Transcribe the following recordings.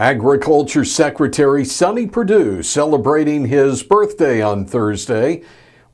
Agriculture Secretary Sonny Perdue celebrating his birthday on Thursday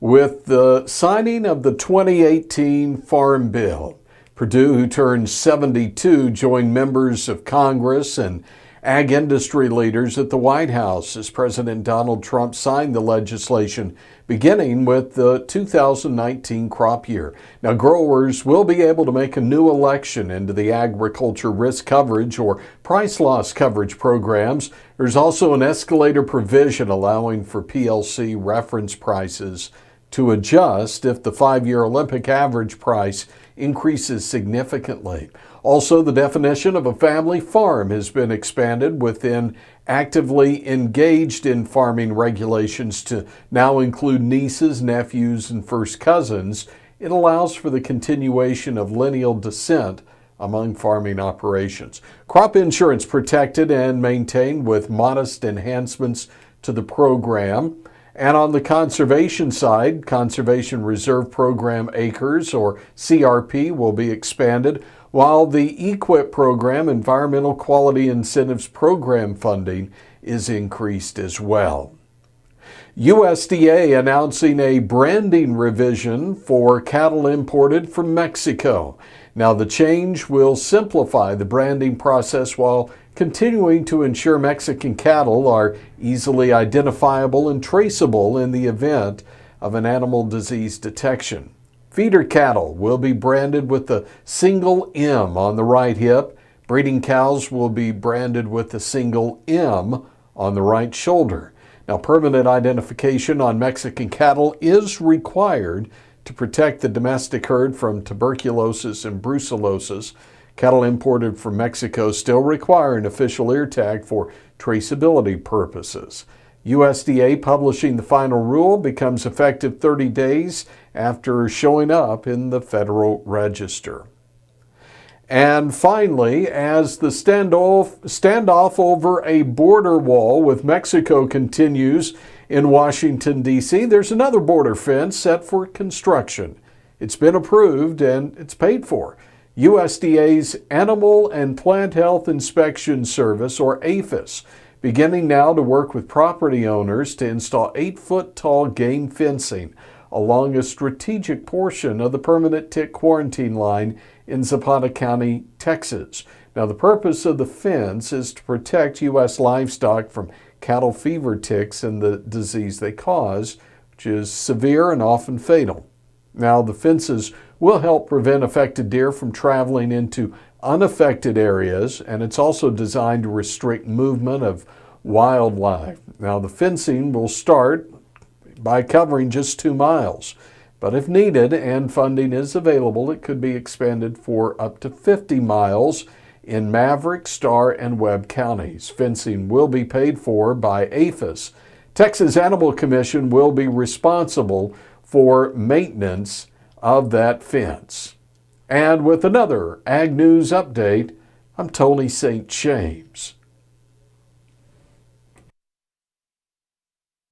with the signing of the 2018 Farm Bill. Perdue, who turned 72, joined members of Congress and ag industry leaders at the White House as President Donald Trump signed the legislation beginning with the 2019 crop year. Now, growers will be able to make a new election into the agriculture risk coverage or price loss coverage programs. There's also an escalator provision allowing for PLC reference prices to adjust if the 5-year Olympic average price increases significantly. Also, the definition of a family farm has been expanded within actively engaged in farming regulations to now include nieces, nephews, and first cousins. It allows for the continuation of lineal descent among farming operations. Crop insurance protected and maintained with modest enhancements to the program. And on the conservation side, Conservation Reserve Program acres, or CRP, will be expanded, while the EQIP program, Environmental Quality Incentives Program funding, is increased as well. USDA announcing a branding revision for cattle imported from Mexico. Now, the change will simplify the branding process while continuing to ensure Mexican cattle are easily identifiable and traceable in the event of an animal disease detection. Feeder cattle will be branded with the single M on the right hip. Breeding cows will be branded with the single M on the right shoulder. Now, permanent identification on Mexican cattle is required to protect the domestic herd from tuberculosis and brucellosis. Cattle imported from Mexico still require an official ear tag for traceability purposes. USDA publishing the final rule becomes effective 30 days after showing up in the Federal Register. And finally, as the standoff over a border wall with Mexico continues in Washington, D.C., there's another border fence set for construction. It's been approved and it's paid for. USDA's Animal and Plant Health Inspection Service, or APHIS, beginning now to work with property owners to install 8-foot-tall game fencing along a strategic portion of the permanent tick quarantine line in Zapata County, Texas. Now, the purpose of the fence is to protect U.S. livestock from cattle fever ticks and the disease they cause, which is severe and often fatal. Now, the fences will help prevent affected deer from traveling into unaffected areas, and it's also designed to restrict movement of wildlife. Now, the fencing will start by covering just 2 miles, but if needed and funding is available, it could be expanded for up to 50 miles in Maverick, Starr, and Webb counties. Fencing will be paid for by APHIS. Texas Animal Commission will be responsible for maintenance of that fence. And with another Ag News update, I'm Tony St. James.